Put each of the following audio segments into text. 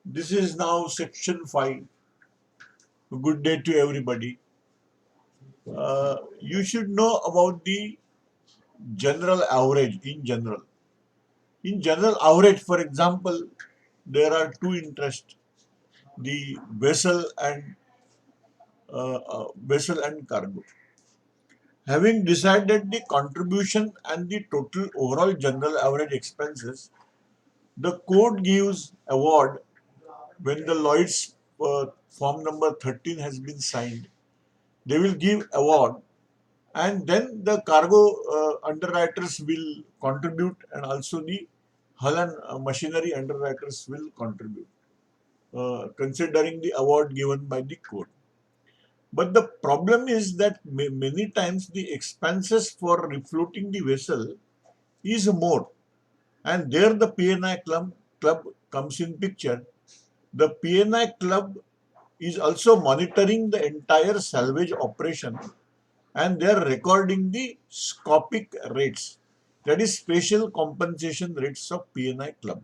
This is now section 5. Good day to everybody. You should know about the general average in general. In general average, for example, there are two interests, the vessel and cargo. Having decided the contribution and the total overall general average expenses, the code gives award when the Lloyd's form number 13 has been signed. They will give award, and then the cargo underwriters will contribute, and also the hull and machinery underwriters will contribute, considering the award given by the code. But the problem is that many times the expenses for refloating the vessel is more, and there the club comes in picture. The PNI club is also monitoring the entire salvage operation, and they are recording the scopic rates, that is special compensation rates of PNI club.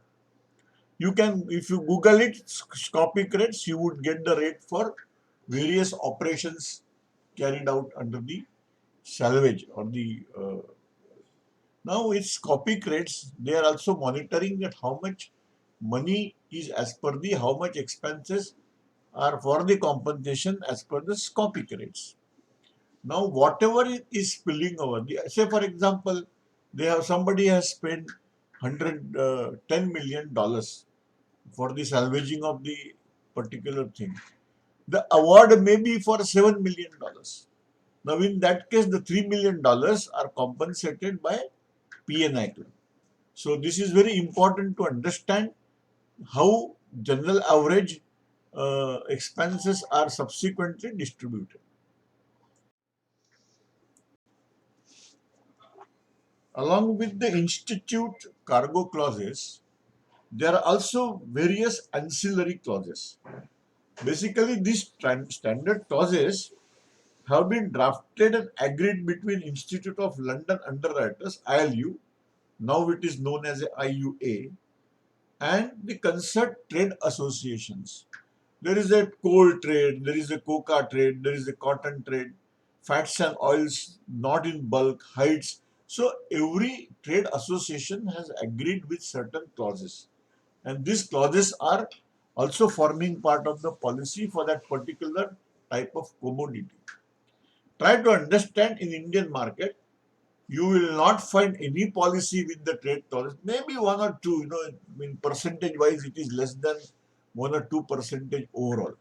You can, if you Google it, scopic rates, you would get the rate for various operations carried out under the salvage or the now it's scopic rates. They are also monitoring that how much money is as per the how much expenses are for the compensation as per the scopic rates. Now, whatever is spilling over, say for example, somebody has spent $10 million for the salvaging of the particular thing. The award may be for $7 million. Now, in that case, the $3 million are compensated by PNI club. So, this is very important to understand how general average expenses are subsequently distributed. Along with the institute cargo clauses, there are also various ancillary clauses. Basically, these standard clauses have been drafted and agreed between Institute of London Underwriters (ILU), now it is known as IUA, and the concerned trade associations. There is a coal trade, there is a coca trade, there is a cotton trade, fats and oils not in bulk, hides. So every trade association has agreed with certain clauses, and these clauses are also forming part of the policy for that particular type of commodity. Try to understand in Indian market, you will not find any policy with the trade clause. Maybe one or two, in percentage wise, it is less than 1 or 2% overall.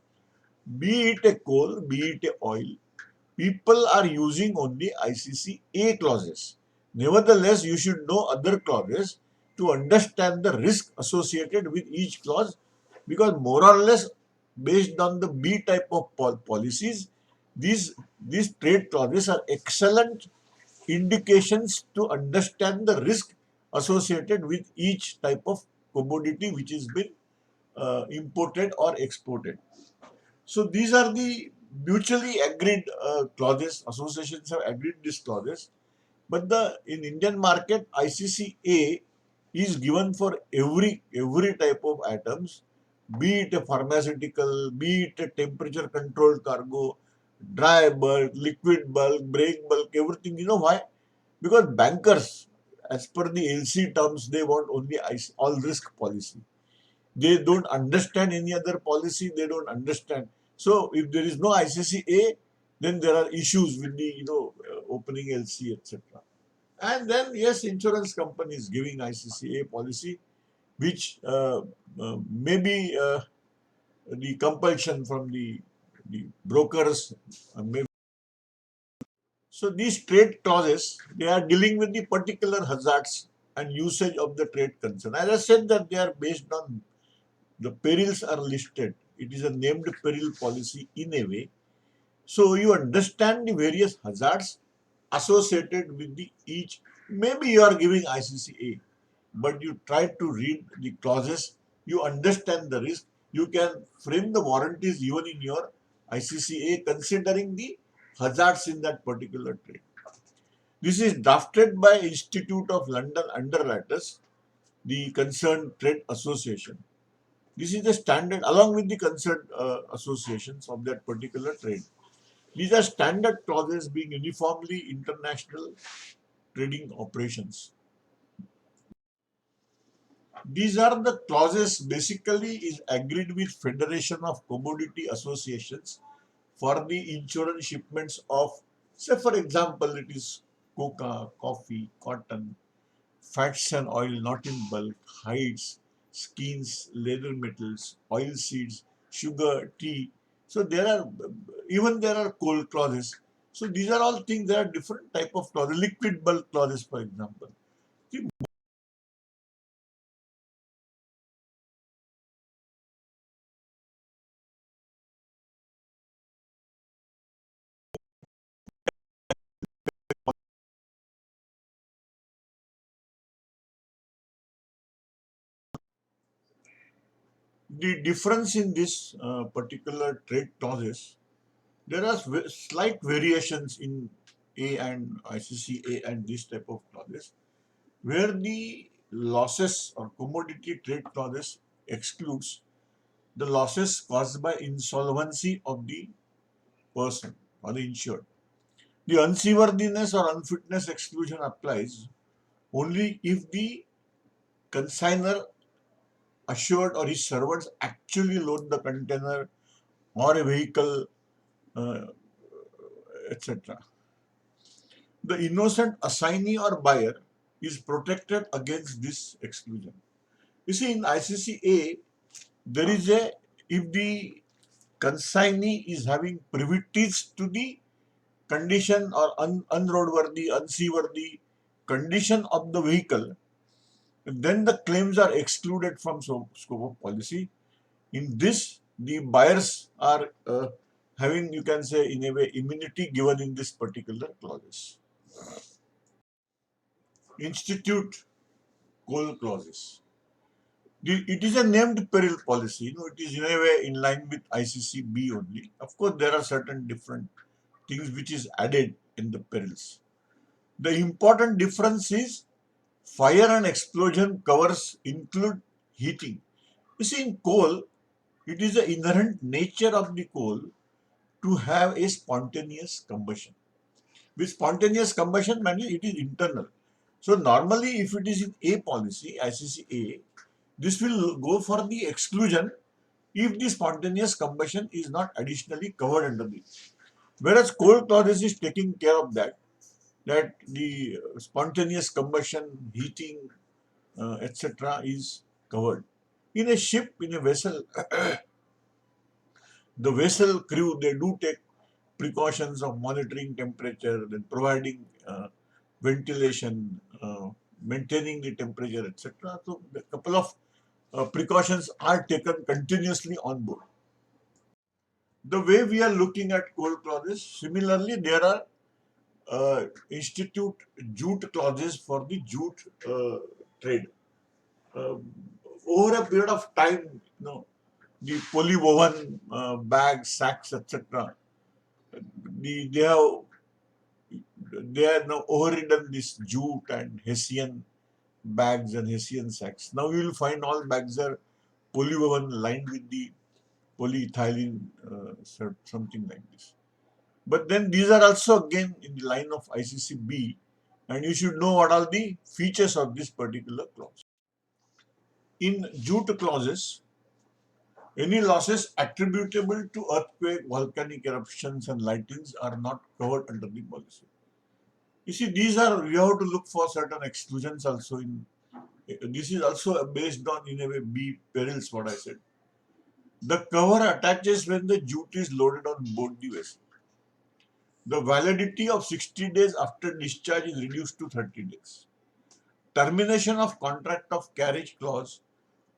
Be it a coal, be it a oil, people are using only ICCA clauses. Nevertheless, you should know other clauses to understand the risk associated with each clause, because more or less based on the B type of policies, these trade clauses are excellent indications to understand the risk associated with each type of commodity which is been imported or exported. So these are the mutually agreed clauses. Associations have agreed these clauses, but the in Indian market ICCA is given for every type of items, be it a pharmaceutical, be it a temperature controlled cargo, dry bulk, liquid bulk, break bulk, everything. You know why? Because bankers, as per the LC terms, they want only all risk policy. They don't understand any other policy. They don't understand. So if there is no ICCA, then there are issues with the opening LC, etc. And then yes, insurance companies giving ICCA policy, which maybe the compulsion from the brokers. Maybe. So these trade clauses, they are dealing with the particular hazards and usage of the trade concern. As I said, that they are based on the perils are listed. It is a named peril policy in a way. So you understand the various hazards associated with the each. Maybe you are giving ICCA, but you try to read the clauses. You understand the risk. You can frame the warranties even in your ICCA, considering the hazards in that particular trade. This is drafted by Institute of London Underwriters, the concerned trade association. This is the standard along with the concerned associations of that particular trade. These are standard clauses being uniformly international trading operations. These are the clauses basically is agreed with Federation of Commodity Associations for the insurance shipments of, say for example, it is coca, coffee, cotton, fats and oil not in bulk, hides, skins, leather metals, oil seeds, sugar, tea. So there are coal clauses. So these are all things. There are different type of clauses. Liquid bulk clauses, for example. See, the difference in this particular trade clauses, there are slight variations in A and ICCA and this type of clauses, where the losses or commodity trade clauses excludes the losses caused by insolvency of the person or the insured. The unseaworthiness or unfitness exclusion applies only if the consignor assured or his servants actually load the container or a vehicle, uh, etc. The innocent assignee or buyer is protected against this exclusion. You see, in ICCA, there is a, if the consignee is having privities to the condition or unroadworthy, unseaworthy condition of the vehicle, then the claims are excluded from scope of policy. In this, the buyers are having, you can say, in a way, immunity given in this particular clauses. Institute coal clauses. It is a named peril policy. It is in a way in line with ICCB only. Of course, there are certain different things which is added in the perils. The important difference is fire and explosion covers include heating. You see, in coal, it is the inherent nature of the coal to have a spontaneous combustion. With spontaneous combustion, mainly it is internal. So normally, if it is in A policy, ICCA, this will go for the exclusion if the spontaneous combustion is not additionally covered under the. Whereas coal clauses is taking care of that, that the spontaneous combustion, heating, etc. is covered. In a ship, in a vessel, the vessel crew, they do take precautions of monitoring temperature, then providing ventilation, maintaining the temperature, etc. So a couple of precautions are taken continuously on board. The way we are looking at coal clauses, similarly, there are institute jute clauses for the jute trade. Uh, Over a period of time, the polywoven bags, sacks, etc. They have now overridden this jute and Hessian bags and Hessian sacks. Now you will find all bags are polywoven lined with the polyethylene, something like this. But then these are also again in the line of ICCB, and you should know what are the features of this particular clause. In jute clauses, any losses attributable to earthquake, volcanic eruptions, and lightnings are not covered under the policy. You see, these are, we have to look for certain exclusions also in. This is also based on, in a way, B perils, what I said. The cover attaches when the jute is loaded on board the vessel. The validity of 60 days after discharge is reduced to 30 days. Termination of contract of carriage clause,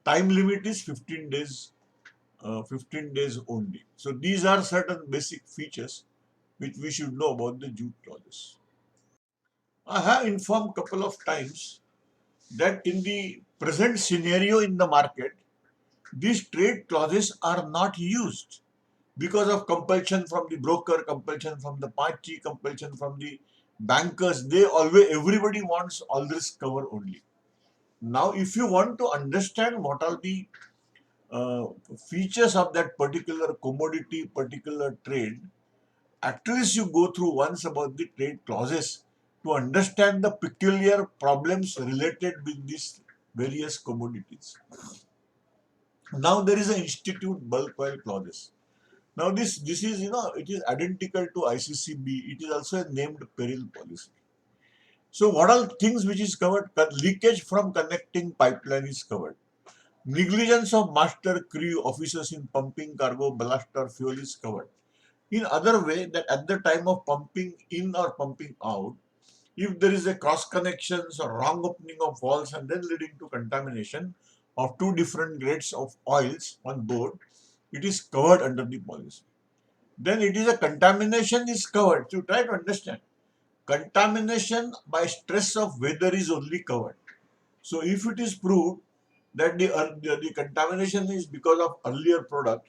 time limit is 15 days, 15 days only. So these are certain basic features which we should know about the jute clauses. I have informed couple of times that in the present scenario in the market, these trade clauses are not used because of compulsion from the broker, compulsion from the party, compulsion from the bankers. They always, everybody wants all risk cover only. Now, if you want to understand what are the uh, features of that particular commodity, particular trade, at least you go through once about the trade clauses to understand the peculiar problems related with these various commodities. Now there is an institute bulk oil clauses. Now this is, it is identical to ICCB. It is also a named peril policy. So what are things which is covered? Leakage from connecting pipeline is covered. Negligence of master, crew, officers in pumping cargo, ballast or fuel is covered. In other way, that at the time of pumping in or pumping out, if there is a cross connections or wrong opening of valves and then leading to contamination of two different grades of oils on board, it is covered under the policy. Then it is a contamination is covered. So try to understand. Contamination by stress of weather is only covered. So if it is proved that the contamination is because of earlier product,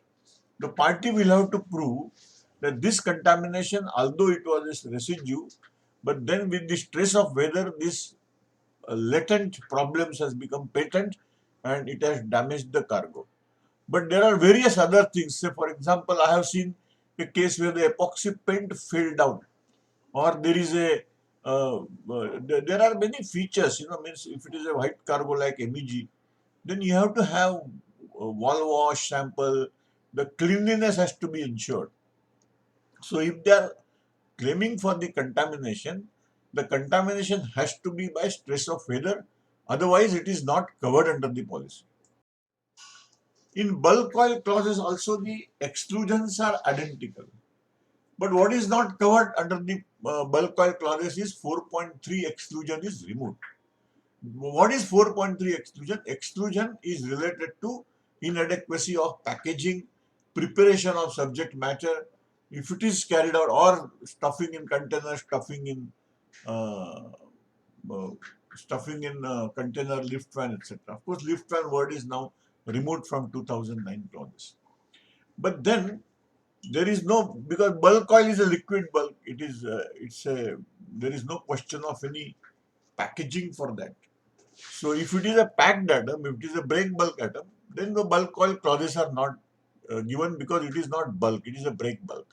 the party will have to prove that this contamination, although it was a residue, but then with the stress of weather, this latent problems has become patent and it has damaged the cargo. But there are various other things. Say, for example, I have seen a case where the epoxy paint fell down, or there is a there are many features. Means if it is a white cargo like MEG, then you have to have wall wash sample. The cleanliness has to be ensured. So if they are claiming for the contamination has to be by stress of weather. Otherwise, it is not covered under the policy. In bulk oil clauses also the exclusions are identical. But what is not covered under the bulk oil clauses is 4.3 exclusion is removed. What is 4.3 exclusion? Exclusion is related to inadequacy of packaging, preparation of subject matter, if it is carried out, or stuffing in container, uh, uh, container, lift fan, etc. Of course, lift fan word is now removed from 2009 clauses. But then there is no, because bulk oil is a liquid bulk. There is no question of any packaging for that. So if it is a packed atom, if it is a break bulk atom, then the bulk oil clauses are not given because it is not bulk, it is a break bulk.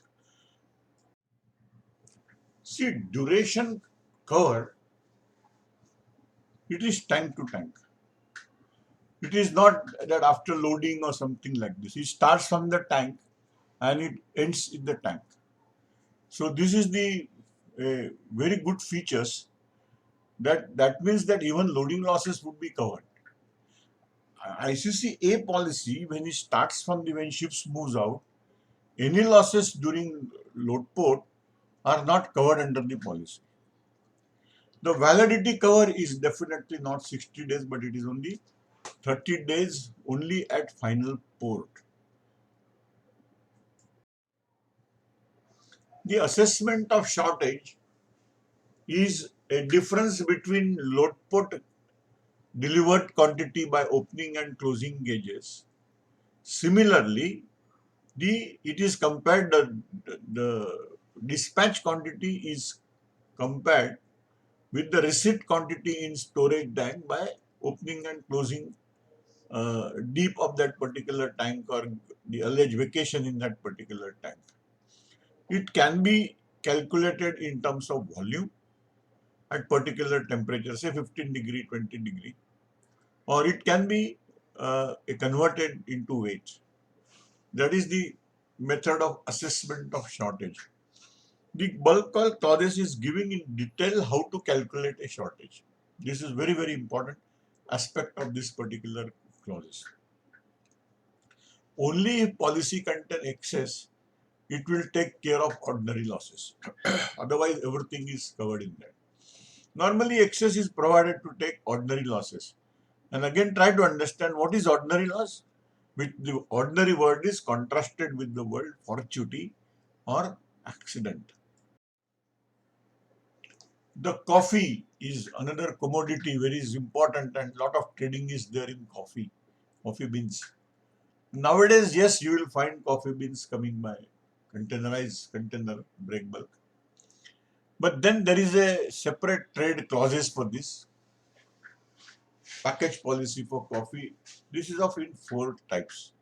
See, duration cover, it is tank to tank. It is not that after loading or something like this. It starts from the tank and it ends in the tank. So this is the very good features that means that even loading losses would be covered. ICCA policy, when it starts from when ships moves out, any losses during load port are not covered under the policy. The validity cover is definitely not 60 days, but it is only 30 days only at final port. The assessment of shortage is a difference between load port delivered quantity by opening and closing gauges. Similarly, it is compared, the dispatch quantity is compared with the receipt quantity in storage tank by opening and closing deep of that particular tank or the alleged vacation in that particular tank. It can be calculated in terms of volume at particular temperature, say 15 degree, 20 degree, or it can be converted into weight. That is the method of assessment of shortage. The bulk oil clauses is giving in detail how to calculate a shortage. This is very, very important aspect of this particular clauses. Only if policy contain excess, it will take care of ordinary losses. Otherwise, everything is covered in that. Normally, excess is provided to take ordinary losses. And again, try to understand what is ordinary loss. With the ordinary word is contrasted with the word fortuity or accident. The coffee is another commodity very important, and lot of trading is there in coffee beans. Nowadays, yes, you will find coffee beans coming by containerized container break bulk. But then there is a separate trade clauses for this package policy for coffee. This is of in four types.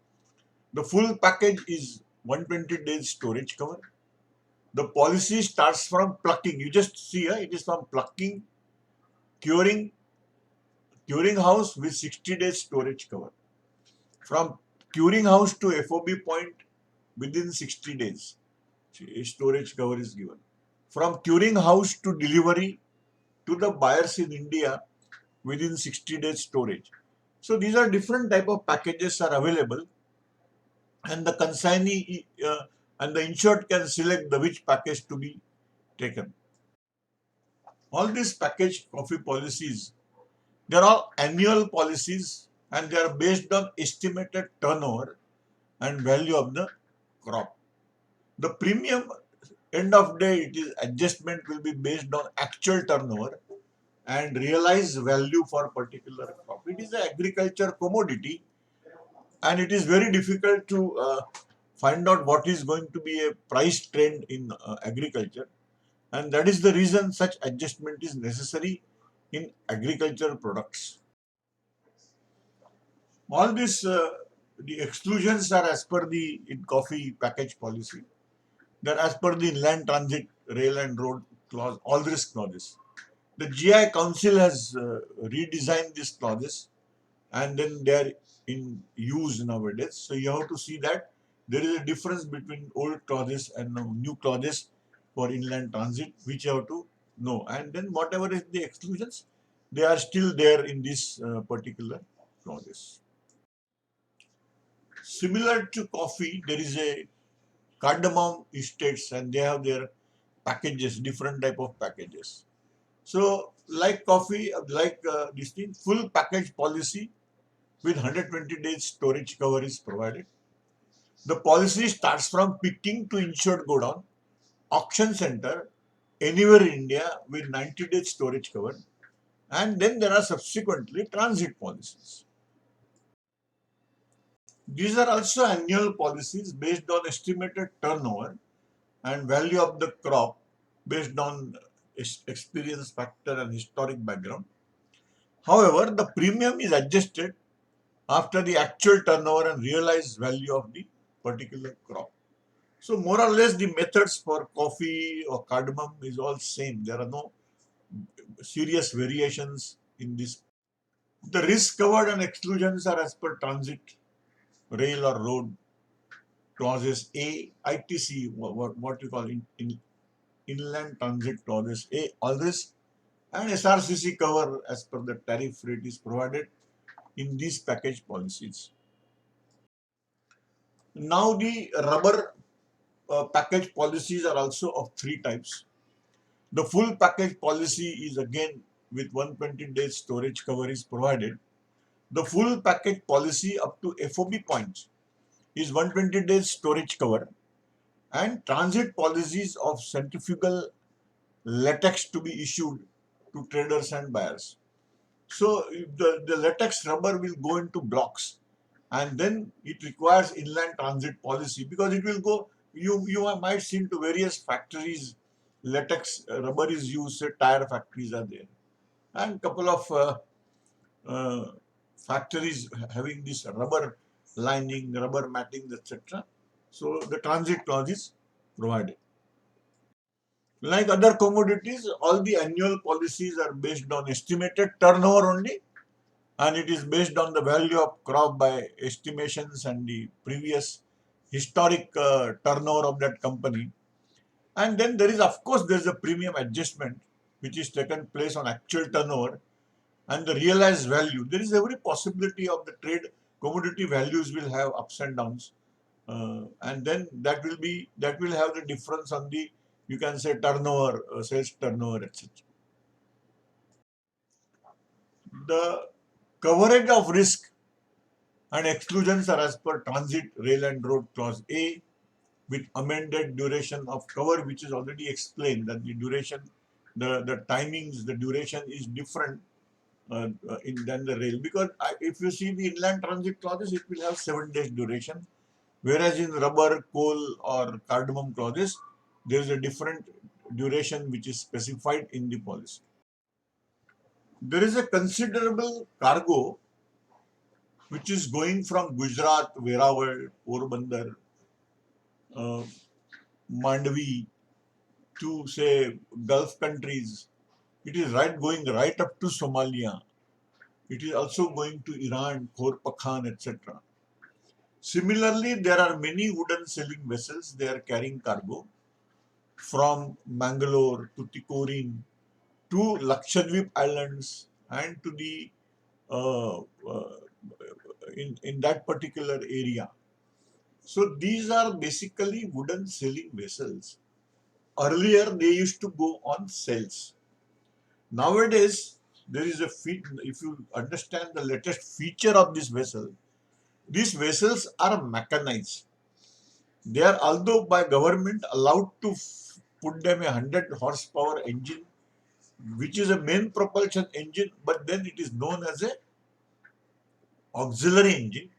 The full package is 120 days storage cover. The policy starts from plucking. You just see here, it is from plucking, curing, curing house with 60 days storage cover. From curing house to FOB point within 60 days, storage cover is given. From curing house to delivery to the buyers in India within 60 days storage. So these are different type of packages are available, and the consignee and the insured can select the which package to be taken. All these package coffee policies, they are all annual policies and they are based on estimated turnover and value of the crop. The premium, end of day, it is adjustment will be based on actual turnover and realized value for particular crop. It is an agriculture commodity, and it is very difficult to find out what is going to be a price trend in agriculture, and that is the reason such adjustment is necessary in agricultural products. All this, the exclusions are as per the in coffee package policy. They are as per the inland transit, rail and road clause, all these clauses. The GI Council has redesigned these clauses, and then they are in use nowadays. So you have to see that there is a difference between old clauses and new clauses for inland transit, which you have to know. And then whatever is the exclusions, they are still there in this particular clauses. Similar to coffee, there is a cardamom estates, and they have their packages, different type of packages. So like coffee, like this thing, full package policy with 120 days storage cover is provided. The policy starts from picking to insured godown, auction center, anywhere in India with 90 days storage cover, and then there are subsequently transit policies. These are also annual policies based on estimated turnover and value of the crop based on experience factor and historic background. However, the premium is adjusted after the actual turnover and realized value of the particular crop. So more or less the methods for coffee or cardamom is all same. There are no serious variations in this. The risk covered and exclusions are as per transit, rail or road clauses A, ITC, what you call inland transit clauses A, all this, and SRCC cover as per the tariff rate is provided in these package policies. Now the rubber package policies are also of three types. The full package policy is again with 120 days storage cover is provided. The full package policy up to FOB points is 120 days storage cover, and transit policies of centrifugal latex to be issued to traders and buyers. So the latex rubber will go into blocks, and then it requires inland transit policy because it will go. You might see to various factories, latex rubber is used. Say tire factories are there, and couple of uh, factories having this rubber lining, rubber matting, etc. So the transit clause is provided. Like other commodities, all the annual policies are based on estimated turnover only, and it is based on the value of crop by estimations and the previous historic turnover of that company. And then there is, of course, there is a premium adjustment which is taken place on actual turnover and the realized value. There is every possibility of the trade commodity values will have ups and downs, and then that will have the difference on the, you can say, turnover, sales turnover, etc. The coverage of risk and exclusions are as per transit, rail and road clause A with amended duration of cover, which is already explained that the duration, the timings, the duration is different than the rail, because if you see the inland transit clauses, it will have 7 days duration, whereas in rubber, coal or cardamom clauses, there is a different duration which is specified in the policy. There is a considerable cargo which is going from Gujarat, Verawal, Porbandar, uh, Mandvi to say Gulf countries. It is going right up to Somalia. It is also going to Iran, Khor Pakhan, etc. Similarly, there are many wooden sailing vessels. They are carrying cargo from Mangalore to Tikorin to Lakshadweep Islands and to the uh, uh, in that particular area. So these are basically wooden sailing vessels. Earlier, they used to go on sails. Nowadays, there is a if you understand the latest feature of this vessel, these vessels are mechanized. They are, although by government allowed to put them a 100 horsepower engine, which is a main propulsion engine, but then it is known as a auxiliary engine.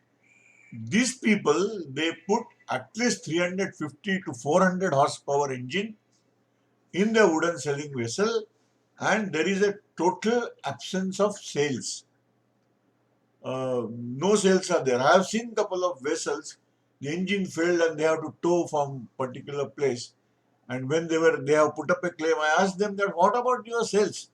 These people, they put at least 350 to 400 horsepower engine in the wooden sailing vessel, and there is a total absence of sails. No sails are there. I have seen couple of vessels, the engine failed and they have to tow from particular place. And when they have put up a claim, I asked them that what about your sails?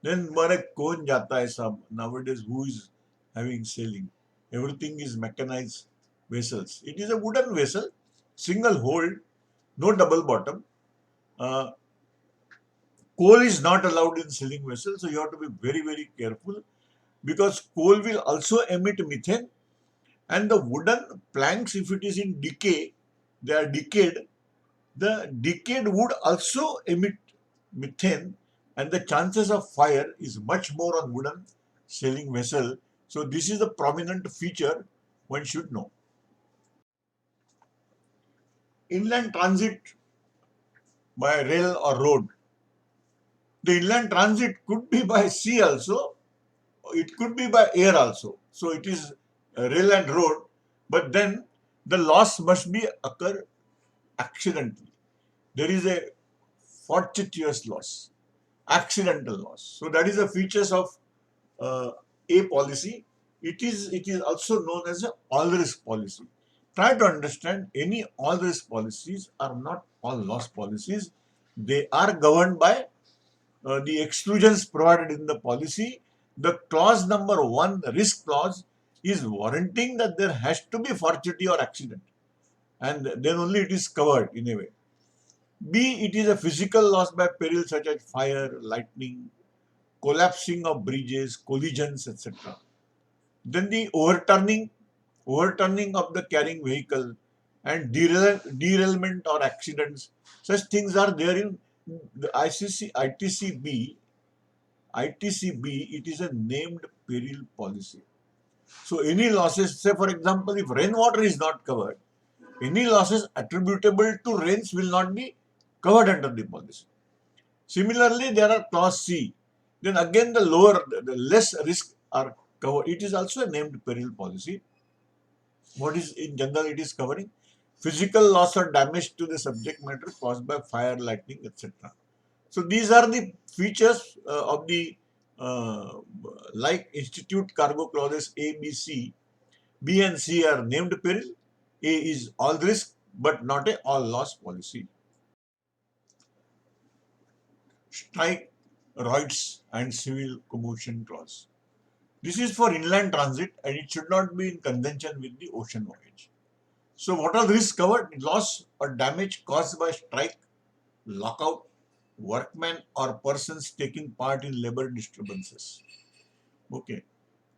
Then mare kon jata hai sab. Nowadays, who is having sailing? Everything is mechanized vessels. It is a wooden vessel, single hold, no double bottom. Uh, Coal is not allowed in sailing vessels, so you have to be very, very careful because coal will also emit methane, and the wooden planks, if it is in decay, they are decayed, the decayed wood also emit methane, and the chances of fire is much more on wooden sailing vessel. So this is a prominent feature one should know. Inland transit by rail or road. The inland transit could be by sea also, it could be by air also. So it is rail and road, but then the loss must be occur accidentally. There is a fortuitous loss, accidental loss. So that is the features of uh, a policy. It is also known as a all risk policy. Try to understand any all risk policies are not all loss policies. They are governed by the exclusions provided in the policy. The clause number one, the risk clause, is warranting that there has to be fortuity or accident, and then only it is covered in a way. B, it is a physical loss by peril such as fire, lightning, collapsing of bridges, collisions, etc. Then the overturning of the carrying vehicle, and derailment or accidents. Such things are there in the ITCB, it is a named peril policy. So any losses, say for example, if rainwater is not covered, any losses attributable to rains will not be covered under the policy. Similarly, there are clause C. Then again the less risk are covered. It is also a named peril policy. What is in general it is covering? Physical loss or damage to the subject matter caused by fire, lightning, etc. So these are the features of the like institute cargo clauses A, B, C. B and C are named peril. A is all risk but not a all loss policy. Strike, Riots and civil commotion clause. This is for inland transit and it should not be in conjunction with the ocean voyage. So what are the risks covered? Loss or damage caused by strike, lockout, workmen or persons taking part in labor disturbances. Okay.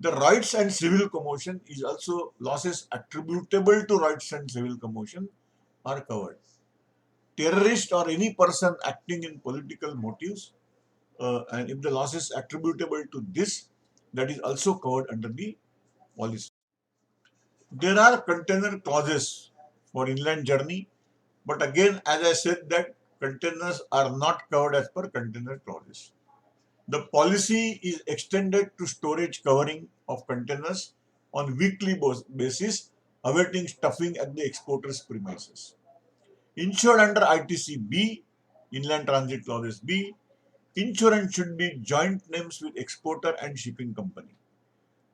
The riots and civil commotion is also losses attributable to riots and civil commotion are covered. Terrorist or any person acting in political motives, and if the loss is attributable to this, that is also covered under the policy. There are container clauses for inland journey, but again, as I said, that containers are not covered as per container clauses. The policy is extended to storage covering of containers on weekly basis, awaiting stuffing at the exporter's premises. Insured under ITC B, Inland Transit Clauses B, insurance should be joint names with exporter and shipping company.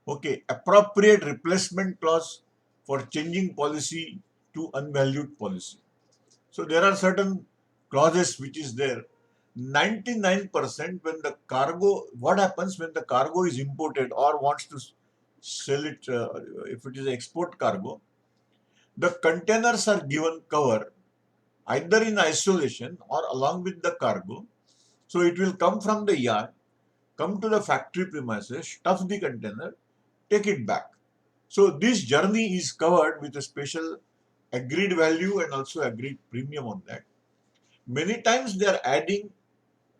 Okay, appropriate replacement clause for changing policy to unvalued policy. So there are certain clauses which is there. 99% when the cargo, what happens when the cargo is imported or wants to sell it, if it is export cargo, the containers are given cover either in isolation or along with the cargo. So it will come from the yard, come to the factory premises, stuff the container, take it back. So this journey is covered with a special agreed value and also agreed premium on that. Many times they are adding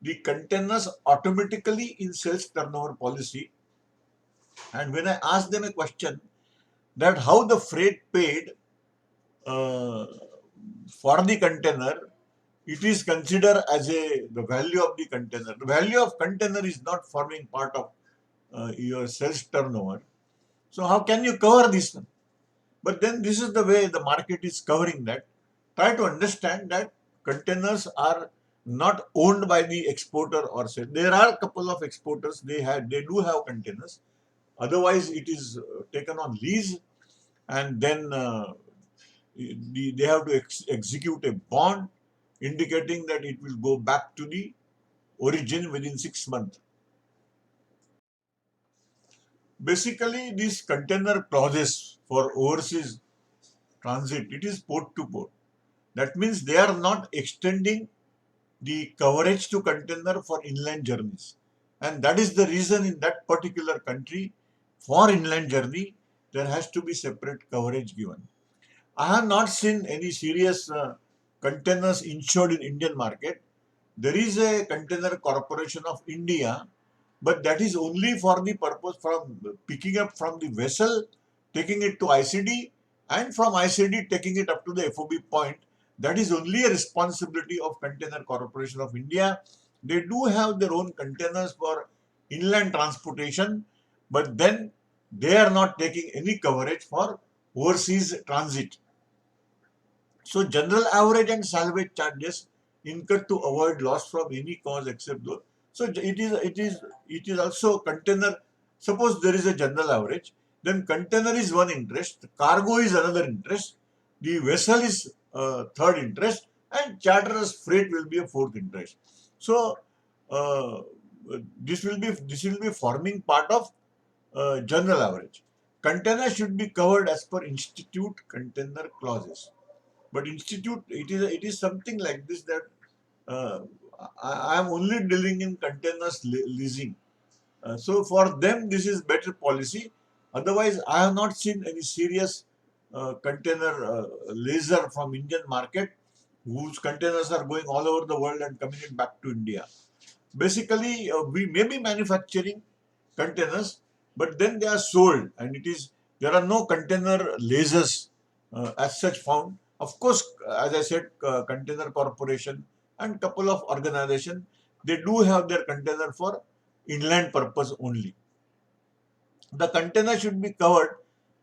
the containers automatically in sales turnover policy. And when I ask them a question that how the freight paid uh, for the container, it is considered as the value of the container. The value of container is not forming part of your sales turnover. So how can you cover this one? But then this is the way the market is covering that. Try to understand that containers are not owned by the exporter or say there are a couple of exporters they do have containers. Otherwise, it is taken on lease and then they have to execute a bond indicating that it will go back to the origin within 6 months. Basically, these container clauses for overseas transit, it is port to port. That means they are not extending the coverage to container for inland journeys. And that is the reason in that particular country for inland journey, there has to be separate coverage given. I have not seen any serious containers insured in Indian market. There is a Container Corporation of India, but that is only for the purpose from picking up from the vessel, taking it to ICD, and from ICD taking it up to the FOB point. That is only a responsibility of Container Corporation of India. They do have their own containers for inland transportation, but then they are not taking any coverage for overseas transit. So general average and salvage charges incurred to avoid loss from any cause except those. So it is also container. Suppose there is a general average, then container is one interest, cargo is another interest, the vessel is third interest, and charter's freight will be a fourth interest. So uh, this will be forming part of general average. Container should be covered as per institute container clauses. But institute, it is something like this that uh, I am only dealing in containers leasing. So for them, this is better policy. Otherwise, I have not seen any serious container leaser from Indian market whose containers are going all over the world and coming it back to India. Basically, we may be manufacturing containers, but then they are sold, and there are no container lasers as such found. Of course, as I said, Container Corporation and couple of organization, they do have their container for inland purpose only. The container should be covered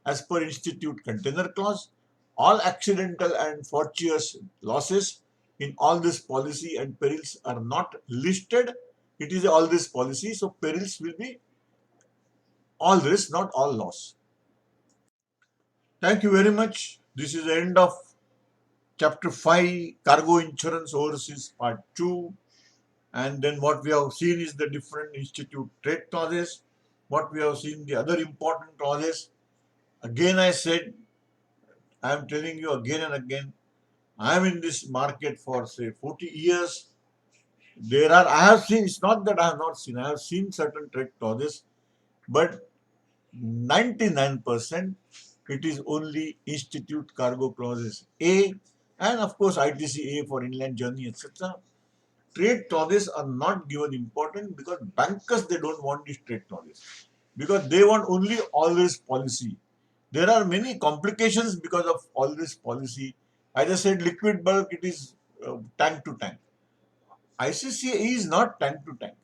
as per Institute Container Clause. All accidental and fortuitous losses in all this policy and perils are not listed. It is all this policy, so perils will be all risk, not all loss. Thank you very much. This is the end of Chapter 5, Cargo Insurance Overseas Part 2. And then what we have seen is the different institute trade clauses. What we have seen, the other important clauses. Again, I said, I am telling you again and again, I am in this market for say 40 years. I have seen, it's not that I have not seen, I have seen certain trade clauses, but 99% it is only institute cargo clauses A and of course ITC A for inland journey, etc. Trade clauses are not given important because bankers they don't want these trade clauses because they want only always policy. There are many complications because of all this policy. As I said, liquid bulk it is tank to tank. ICCA is not tank to tank.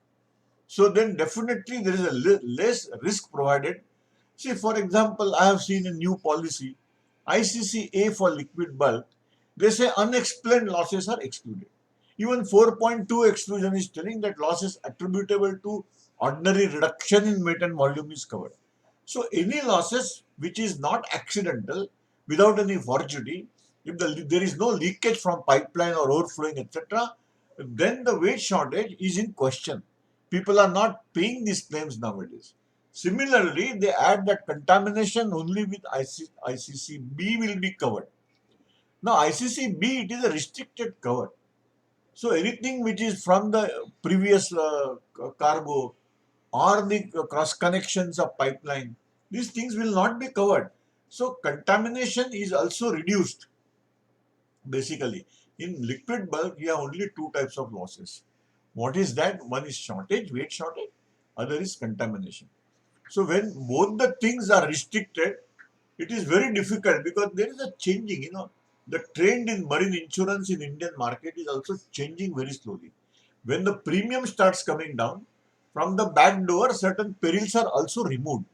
So then definitely there is a less risk provided. See, for example, I have seen a new policy, ICCA for liquid bulk. They say unexplained losses are excluded. Even 4.2 exclusion is telling that losses attributable to ordinary reduction in weight and volume is covered. So any losses which is not accidental, without any fortuity, if there is no leakage from pipeline or overflowing, etc., then the weight shortage is in question. People are not paying these claims nowadays. Similarly, they add that contamination only with ICC-B will be covered. Now, ICC-B, it is a restricted cover. So anything which is from the previous cargo or the cross connections of pipeline, these things will not be covered. So contamination is also reduced. Basically, in liquid bulk, you have only two types of losses. What is that? One is shortage, weight shortage. Other is contamination. So when both the things are restricted, it is very difficult because there is a changing, the trend in marine insurance in Indian market is also changing very slowly. When the premium starts coming down, from the back door, certain perils are also removed.